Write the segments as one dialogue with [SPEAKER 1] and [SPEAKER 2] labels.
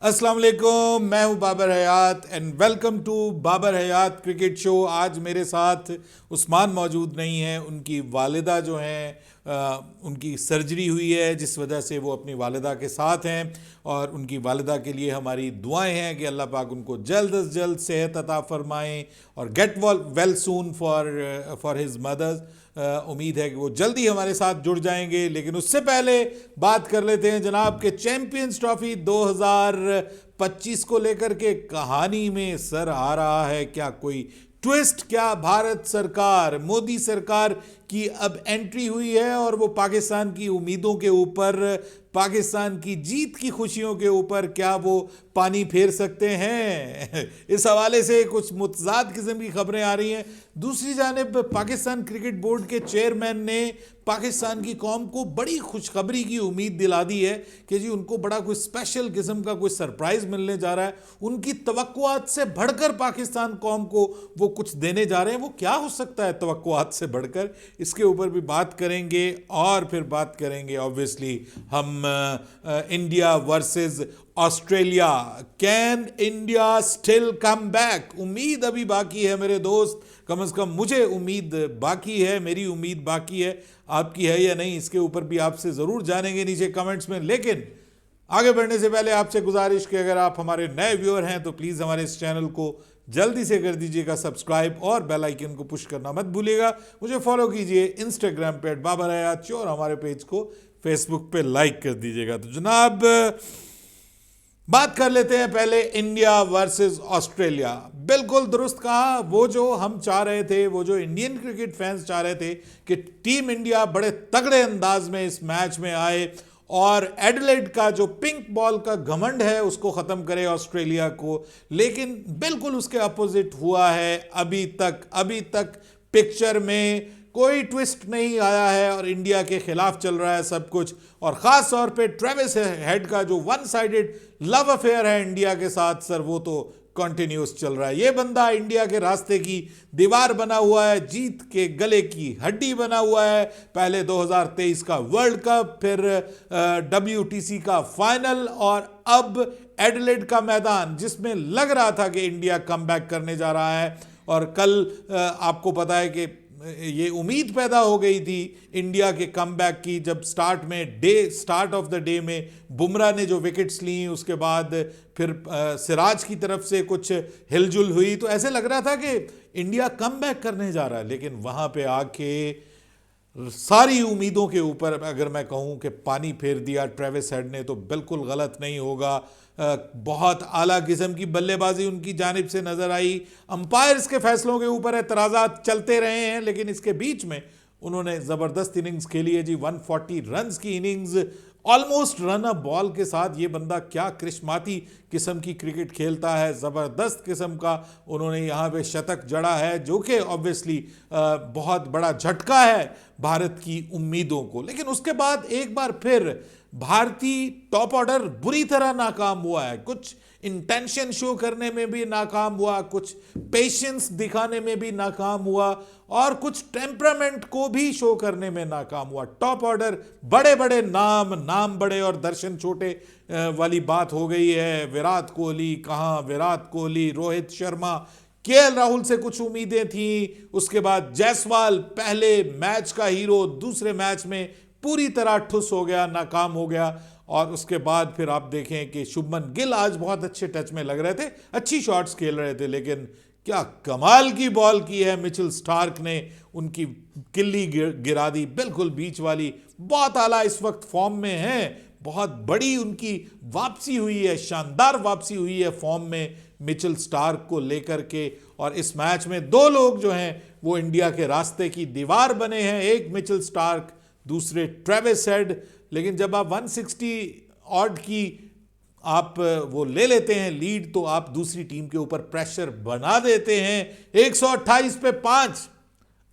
[SPEAKER 1] अस्सलाम वालेकुम, मैं हूं Babar Hayat and welcome to Babar Hayat cricket show. आज मेरे साथ उस्मान मौजूद नहीं है। उनकी वालिदा जो हैं उनकी सर्जरी हुई है, जिस वजह से वो अपनी वालिदा के साथ हैं और उनकी वालिदा के लिए हमारी दुआएं हैं कि अल्लाह पाक उनको जल्द अज जल्द सेहत अता फरमाएं और get well soon for his mothers. उम्मीद है कि वो जल्दी हमारे साथ जुड़ जाएंगे, लेकिन उससे पहले बात कर लेते हैं जनाब के चैंपियंस ट्रॉफी 2025 को लेकर के कहानी में सर आ रहा है क्या कोई ट्विस्ट? क्या भारत सरकार, मोदी सरकार की अब एंट्री हुई है और वो पाकिस्तान की उम्मीदों के ऊपर, पाकिस्तान की जीत की खुशियों के ऊपर क्या वो पानी फेर सकते हैं? इस हवाले से कुछ मुतजाद किस्म की खबरें आ रही हैं। दूसरी जानिब पाकिस्तान क्रिकेट बोर्ड के चेयरमैन ने पाकिस्तान की कौम को बड़ी खुशखबरी की उम्मीद दिला दी है कि जी उनको बड़ा कोई स्पेशल किस्म का कोई सरप्राइज मिलने जा रहा है। उनकी तवक्कुआत से बढ़कर पाकिस्तान कौम को वो कुछ देने जा रहे हैं। वो क्या हो सकता है तवक्कुआत से बढ़कर? इसके ऊपर भी बात करेंगे और फिर बात करेंगे ऑब्वियसली हम India versus Australia. Can India still come back? उम्मीद अभी बाकी है मेरे दोस्त, कम से कम मुझे उम्मीद बाकी है, मेरी उम्मीद बाकी है। आपकी है या नहीं, इसके ऊपर भी आपसे ज़रूर जानेंगे नीचे कमेंट्स में। लेकिन आगे बढ़ने से पहले आपसे गुजारिश कि अगर आप हमारे नए व्यूअर हैं तो प्लीज़ हमारे इस चैनल को जल्दी से कर दीजिएगा सब्सक्राइब और बेल आइकन को पुश करना मत भूलिएगा। मुझे फॉलो कीजिए इंस्टाग्राम पे @बाबर हयात और हमारे पेज को फेसबुक पे लाइक कर दीजिएगा। तो जनाब बात कर लेते हैं पहले इंडिया वर्सेस ऑस्ट्रेलिया। बिल्कुल दुरुस्त कहा, वो जो हम चाह रहे थे, वो जो इंडियन क्रिकेट फैंस चाह रहे थे कि टीम इंडिया बड़े तगड़े अंदाज में इस मैच में आए और एडिलेड का जो पिंक बॉल का घमंड है उसको ख़त्म करे ऑस्ट्रेलिया को, लेकिन बिल्कुल उसके अपोजिट हुआ है। अभी तक पिक्चर में कोई ट्विस्ट नहीं आया है और इंडिया के खिलाफ चल रहा है सब कुछ। और ख़ास तौर पे ट्रेविस हेड का जो वन साइडेड लव अफेयर है इंडिया के साथ, सर वो तो कंटिन्यूस चल रहा है। ये बंदा इंडिया के रास्ते की दीवार बना हुआ है, जीत के गले की हड्डी बना हुआ है। पहले 2023 का वर्ल्ड कप, फिर WTC का फाइनल और अब एडिलेड का मैदान, जिसमें लग रहा था कि इंडिया कम बैक करने जा रहा है। और कल आपको पता है कि ये उम्मीद पैदा हो गई थी इंडिया के कमबैक की, जब स्टार्ट ऑफ द डे में बुमराह ने जो विकेट्स ली, उसके बाद फिर सिराज की तरफ से कुछ हिलजुल हुई, तो ऐसे लग रहा था कि इंडिया कमबैक करने जा रहा है। लेकिन वहाँ पे आके सारी उम्मीदों के ऊपर अगर मैं कहूँ कि पानी फेर दिया ट्रेविस हेड ने, तो बिल्कुल गलत नहीं होगा। बहुत आला किस्म की बल्लेबाजी उनकी जानिब से नज़र आई। अंपायर्स के फैसलों के ऊपर एतराज़ात चलते रहे हैं, लेकिन इसके बीच में उन्होंने ज़बरदस्त इनिंग्स खेली है जी। 140 रन्स की innings, almost run a ball के साथ ये बंदा क्या क्रिश्माती किस्म की क्रिकेट खेलता है, ज़बरदस्त किस्म का उन्होंने यहाँ पे शतक जड़ा है, जो कि ऑब्वियसली बहुत बड़ा झटका है भारत की उम्मीदों को। लेकिन उसके बाद एक बार फिर भारतीय टॉप ऑर्डर बुरी तरह नाकाम हुआ है। कुछ इंटेंशन शो करने में भी नाकाम हुआ, कुछ पेशेंस दिखाने में भी नाकाम हुआ और कुछ टेम्परामेंट को भी शो करने में नाकाम हुआ। टॉप ऑर्डर बड़े बड़े नाम बड़े और दर्शन छोटे वाली बात हो गई है। विराट कोहली कहाँ, विराट कोहली, रोहित शर्मा, KL राहुल से कुछ उम्मीदें थी। उसके बाद जायसवाल पहले मैच का हीरो, दूसरे मैच में पूरी तरह ठुस हो गया, नाकाम हो गया। और उसके बाद फिर आप देखें कि शुभमन गिल आज बहुत अच्छे टच में लग रहे थे, अच्छी शॉट्स खेल रहे थे, लेकिन क्या कमाल की बॉल की है मिचेल स्टार्क ने, उनकी किल्ली गिरा दी बिल्कुल बीच वाली। बहुत आला इस वक्त फॉर्म में है, बहुत बड़ी उनकी वापसी हुई है, शानदार वापसी हुई है फॉर्म में मिचेल स्टार्क को लेकर के। और इस मैच में दो लोग जो हैं वो इंडिया के रास्ते की दीवार बने हैं, एक मिचेल स्टार्क, दूसरे ट्रेविस हेड। लेकिन जब आप 160 ऑड की आप वो ले लेते हैं लीड, तो आप दूसरी टीम के ऊपर प्रेशर बना देते हैं। 128 पे 5,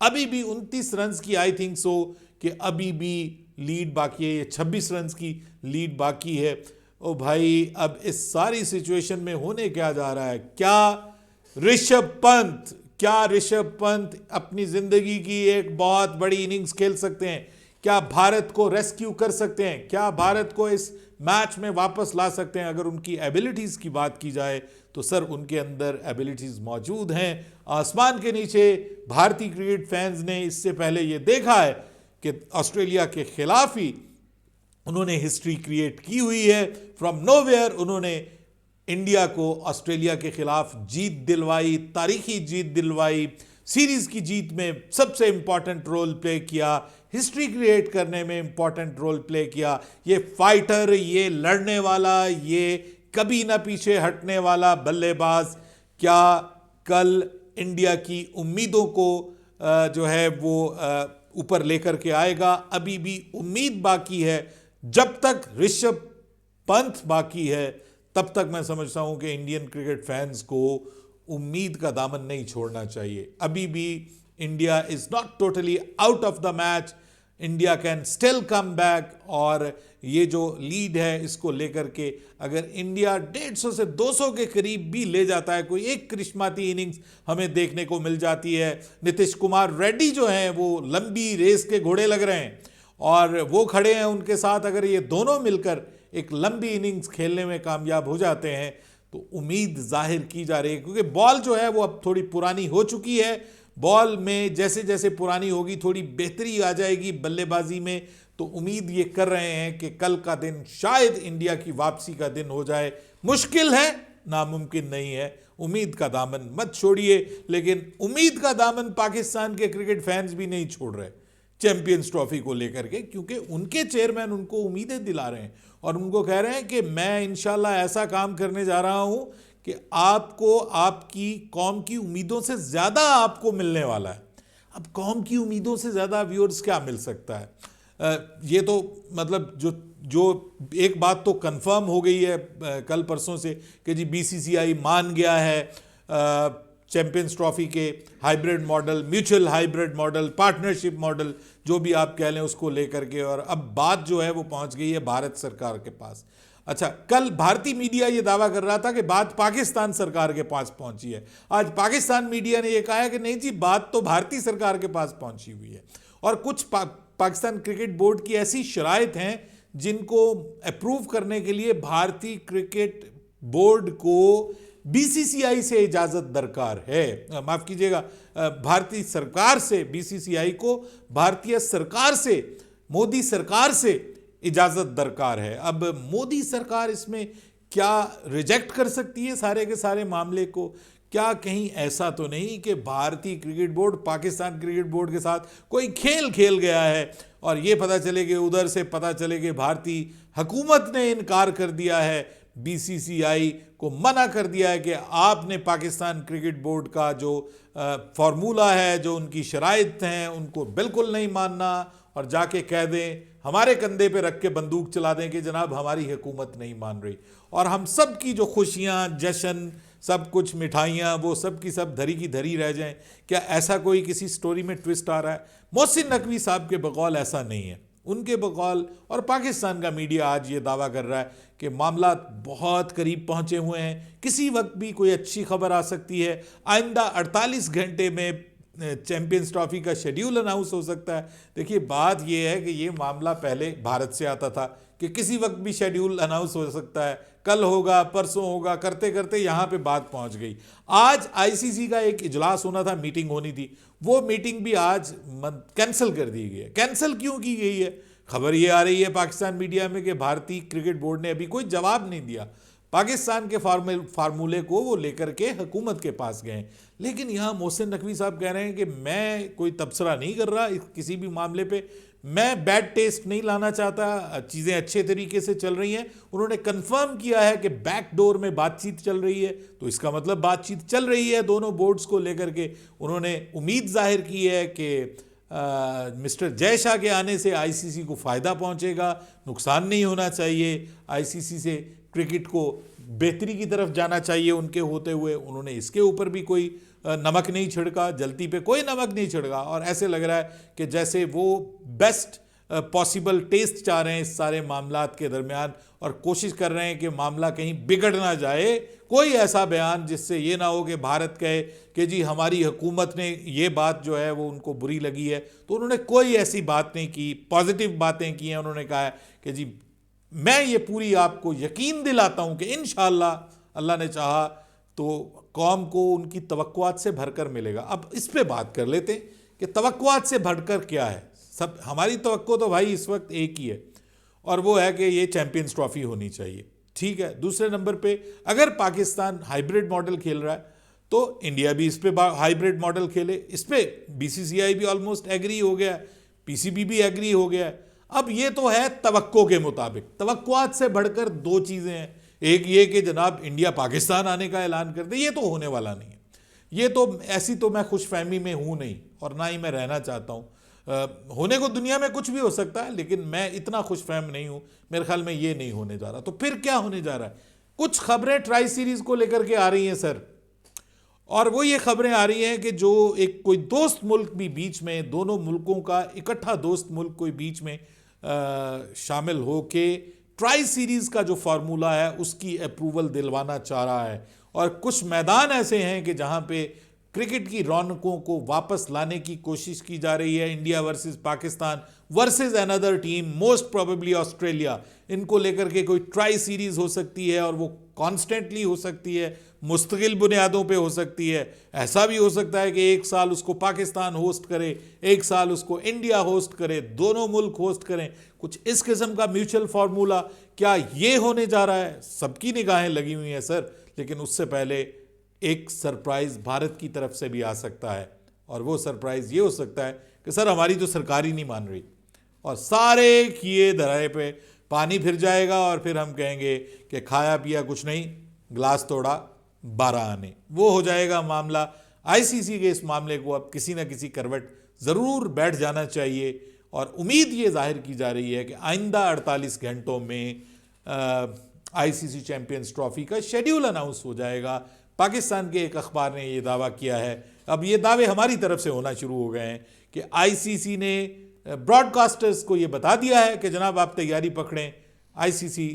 [SPEAKER 1] अभी भी 29 रन की आई थिंक सो कि अभी भी लीड बाकी है। ये 26 रन की लीड बाकी है। ओ भाई, अब इस सारी सिचुएशन में होने क्या जा रहा है? क्या ऋषभ पंत अपनी जिंदगी की एक बहुत बड़ी इनिंग्स खेल सकते हैं? क्या भारत को रेस्क्यू कर सकते हैं, क्या भारत को इस मैच में वापस ला सकते हैं? अगर उनकी एबिलिटीज़ की बात की जाए तो सर उनके अंदर एबिलिटीज़ मौजूद हैं। आसमान के नीचे भारतीय क्रिकेट फैंस ने इससे पहले ये देखा है कि ऑस्ट्रेलिया के खिलाफ ही उन्होंने हिस्ट्री क्रिएट की हुई है। फ्रॉम नोवेयर उन्होंने इंडिया को ऑस्ट्रेलिया के खिलाफ जीत दिलवाई, तारीखी जीत दिलवाई, सीरीज की जीत में सबसे इंपॉर्टेंट रोल प्ले किया, हिस्ट्री क्रिएट करने में इंपॉर्टेंट रोल प्ले किया। ये फाइटर, ये लड़ने वाला, ये कभी ना पीछे हटने वाला बल्लेबाज क्या कल इंडिया की उम्मीदों को जो है वो ऊपर लेकर के आएगा? अभी भी उम्मीद बाकी है। जब तक ऋषभ पंत बाकी है तब तक मैं समझता हूं कि इंडियन क्रिकेट फैंस को उम्मीद का दामन नहीं छोड़ना चाहिए। अभी भी India is not totally out of the match, India can still come back. और ये जो लीड है इसको लेकर के अगर इंडिया 150 से 200 के करीब भी ले जाता है, कोई एक करिश्माती इनिंग्स हमें देखने को मिल जाती है। नीतीश कुमार रेड्डी जो हैं वो लंबी रेस के घोड़े लग रहे हैं और वो खड़े हैं उनके साथ। अगर ये दोनों मिलकर एक लंबी इनिंग्स खेलने में कामयाब हो जाते हैं तो उम्मीद जाहिर की जा रही है, क्योंकि बॉल जो है वो अब थोड़ी पुरानी हो चुकी है। बॉल में जैसे जैसे पुरानी होगी थोड़ी बेहतरी आ जाएगी बल्लेबाजी में। तो उम्मीद ये कर रहे हैं कि कल का दिन शायद इंडिया की वापसी का दिन हो जाए। मुश्किल है, नामुमकिन नहीं है। उम्मीद का दामन मत छोड़िए, लेकिन उम्मीद का दामन पाकिस्तान के क्रिकेट फैंस भी नहीं छोड़ रहे चैंपियंस ट्रॉफी को लेकर के, क्योंकि उनके चेयरमैन उनको उम्मीदें दिला रहे हैं और उनको कह रहे हैं कि मैं इंशाल्लाह ऐसा काम करने जा रहा हूं कि आपको आपकी कौम की उम्मीदों से ज़्यादा आपको मिलने वाला है। अब कौम की उम्मीदों से ज़्यादा व्यूअर्स क्या मिल सकता है? ये तो मतलब जो एक बात तो कंफर्म हो गई है कल परसों से कि जी बीसीसीआई मान गया है चैंपियंस ट्रॉफी के hybrid model, mutual hybrid model, partnership model, जो भी आप कह लें उसको लेकर के। और अब बात जो है वो पहुंच गई है भारत सरकार के पास। अच्छा, कल भारतीय मीडिया ये दावा कर रहा था कि बात पाकिस्तान सरकार के पास पहुंची है। आज पाकिस्तान मीडिया ने ये कहा है कि नहीं जी, बात तो भारतीय सरकार के पास पहुंची हुई है। और कुछ पाकिस्तान क्रिकेट बोर्ड की ऐसी शराइत हैं जिनको अप्रूव करने के लिए भारतीय क्रिकेट बोर्ड को बीसीसीआई से इजाजत दरकार है। माफ कीजिएगा, भारतीय सरकार से, बीसीसीआई को भारतीय सरकार से, मोदी सरकार से इजाजत दरकार है। अब मोदी सरकार इसमें क्या रिजेक्ट कर सकती है सारे के सारे मामले को? क्या कहीं ऐसा तो नहीं कि भारतीय cricket board Pakistan cricket board के साथ कोई खेल खेल गया है और ये पता चले कि उधर से पता चले कि भारतीय हुकूमत ने इनकार कर दिया है, बीसीसीआई को मना कर दिया है कि आपने पाकिस्तान क्रिकेट बोर्ड का जो फार्मूला है, जो उनकी शराइत हैं, उनको बिल्कुल नहीं मानना, और जाके कह दें, हमारे कंधे पे रख के बंदूक चला दें कि जनाब हमारी हुकूमत नहीं मान रही। और हम सब की जो खुशियाँ, जश्न, सब कुछ मिठाइयाँ, वो सब की सब धरी की धरी रह जाएं। क्या ऐसा कोई किसी स्टोरी में ट्विस्ट आ रहा है? मोहसिन नकवी साहब के बकौल ऐसा नहीं है, उनके बकौल। और पाकिस्तान का मीडिया आज ये दावा कर रहा है कि मामला बहुत करीब पहुंचे हुए हैं, किसी वक्त भी कोई अच्छी खबर आ सकती है। आइंदा 48 घंटे में चैंपियंस ट्रॉफी का शेड्यूल अनाउंस हो सकता है। देखिए, बात यह है कि ये मामला पहले भारत से आता था कि किसी वक्त भी शेड्यूल अनाउंस हो सकता है, कल होगा, परसों होगा, करते करते यहाँ पे बात पहुँच गई। आज आईसीसी का एक इजलास होना था, मीटिंग होनी थी, वो मीटिंग भी आज कैंसिल कर दी गई है। कैंसिल क्यों की गई है? खबर ये आ रही है पाकिस्तान मीडिया में कि भारतीय क्रिकेट बोर्ड ने अभी कोई जवाब नहीं दिया। पाकिस्तान के फार्मूले को वो लेकर के हुकूमत के पास गए। लेकिन यहाँ मोहसिन नकवी साहब कह रहे हैं कि मैं कोई तबसरा नहीं कर रहा किसी भी मामले पे, मैं बैड टेस्ट नहीं लाना चाहता, चीज़ें अच्छे तरीके से चल रही हैं। उन्होंने कंफर्म किया है कि बैकडोर में बातचीत चल रही है, तो इसका मतलब बातचीत चल रही है दोनों बोर्ड्स को लेकर के। उन्होंने उम्मीद जाहिर की है कि मिस्टर जय शाह के आने से आईसीसी को फ़ायदा पहुंचेगा, नुकसान नहीं होना चाहिए, आईसीसी से क्रिकेट को बेहतरी की तरफ जाना चाहिए उनके होते हुए। उन्होंने इसके ऊपर भी कोई नमक नहीं छिड़का, जलती पे कोई नमक नहीं छिड़का। और ऐसे लग रहा है कि जैसे वो बेस्ट पॉसिबल टेस्ट चाह रहे हैं इस सारे मामलात के दरमियान, और कोशिश कर रहे हैं कि मामला कहीं बिगड़ ना जाए। कोई ऐसा बयान जिससे ये ना हो कि भारत कहे कि जी हमारी हुकूमत ने ये बात जो है वो उनको बुरी लगी है, तो उन्होंने कोई ऐसी बात नहीं की, पॉजिटिव बातें की हैं। उन्होंने कहा है कि जी मैं ये पूरी आपको यकीन दिलाता हूँ कि इंशाअल्लाह अल्लाह ने चाहा तो कौम को उनकी तवक्कुआत से भरकर मिलेगा। अब इस पे बात कर लेते हैं कि तवक्कुआत से भरकर क्या है। सब हमारी तवक्को तो भाई इस वक्त एक ही है, और वो है कि ये चैंपियंस ट्रॉफी होनी चाहिए, ठीक है। दूसरे नंबर पे अगर पाकिस्तान हाइब्रिड मॉडल खेल रहा है तो इंडिया भी इस पे हाइब्रिड मॉडल खेले। इस पे बीसीसीआई भी ऑलमोस्ट एग्री हो गया है, पीसीबी भी एग्री हो गया है। अब ये तो है तवक्को के मुताबिक। तवक्कुआत से बढ़कर दो चीज़ें हैं, एक ये कि जनाब इंडिया पाकिस्तान आने का ऐलान कर दे, ये तो होने वाला नहीं है। ये तो ऐसी तो मैं खुशफहमी में हूँ नहीं, और ना ही मैं रहना चाहता हूँ। होने को दुनिया में कुछ भी हो सकता है, लेकिन मैं इतना खुशफहम नहीं हूँ। मेरे ख्याल में ये नहीं होने जा रहा। तो फिर क्या होने जा रहा है? कुछ खबरें ट्राई सीरीज को लेकर के आ रही हैं सर, और वो ये खबरें आ रही हैं कि जो एक कोई दोस्त मुल्क भी बीच में, दोनों मुल्कों का इकट्ठा दोस्त मुल्क कोई बीच में शामिल हो के ट्राई सीरीज का जो फार्मूला है उसकी अप्रूवल दिलवाना चाह रहा है। और कुछ मैदान ऐसे हैं कि जहां पे क्रिकेट की रौनकों को वापस लाने की कोशिश की जा रही है। India versus Pakistan versus another team, most probably Australia, इनको लेकर के कोई ट्राई सीरीज हो सकती है, और वो कॉन्स्टेंटली हो सकती है, मुस्तकिल बुनियादों पे हो सकती है। ऐसा भी हो सकता है कि एक साल उसको पाकिस्तान होस्ट करे, एक साल उसको इंडिया होस्ट करे, दोनों मुल्क होस्ट करें। कुछ इस किस्म का म्यूचुअल फार्मूला क्या ये होने जा रहा है? सबकी निगाहें लगी हुई हैं सर, लेकिन उससे पहले एक सरप्राइज भारत की तरफ से भी आ सकता है, और वो सरप्राइज ये हो सकता है कि सर हमारी तो सरकार ही नहीं मान रही, और सारे किए धराए पे पानी फिर जाएगा, और फिर हम कहेंगे कि खाया पिया कुछ नहीं, गिलास तोड़ा 12 आने। वो हो जाएगा मामला। आईसीसी के इस मामले को अब किसी न किसी करवट ज़रूर बैठ जाना चाहिए, और उम्मीद ये जाहिर की जा रही है कि आइंदा 48 घंटों में आईसीसी चैंपियंस ट्रॉफी का शेड्यूल अनाउंस हो जाएगा। पाकिस्तान के एक अखबार ने ये दावा किया है, अब ये दावे हमारी तरफ से होना शुरू हो गए हैं, कि आईसीसी ने ब्रॉडकास्टर्स को ये बता दिया है कि जनाब आप तैयारी पकड़ें, आईसीसी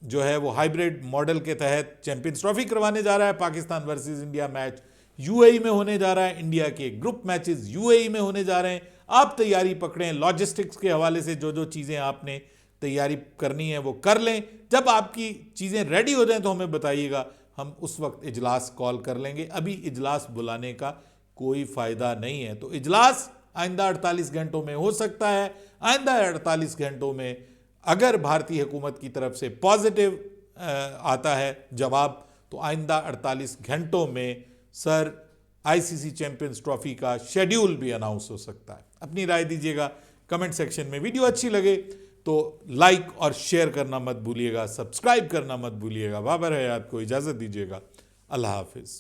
[SPEAKER 1] जो है वो हाइब्रिड मॉडल के तहत चैंपियंस ट्रॉफी करवाने जा रहा है। Pakistan versus India match UAE में होने जा रहा है, इंडिया के ग्रुप मैचेस यूएई में होने जा रहे हैं। आप तैयारी पकड़ें, लॉजिस्टिक्स के हवाले से जो जो चीज़ें आपने तैयारी करनी है वो कर लें। जब आपकी चीज़ें रेडी हो जाएं तो हमें बताइएगा, हम उस वक्त इजलास कॉल कर लेंगे। अभी इजलास बुलाने का कोई फ़ायदा नहीं है। तो इजलास आइंदा 48 घंटों में हो सकता है। आइंदा 48 घंटों में अगर भारतीय हुकूमत की तरफ से पॉजिटिव आता है जवाब, तो आइंदा 48 घंटों में सर आईसीसी चैंपियंस ट्रॉफी का शेड्यूल भी अनाउंस हो सकता है। अपनी राय दीजिएगा कमेंट सेक्शन में। वीडियो अच्छी लगे तो लाइक और शेयर करना मत भूलिएगा, सब्सक्राइब करना मत भूलिएगा। बाबर हयात को इजाज़त दीजिएगा। अल्लाह हाफिज़।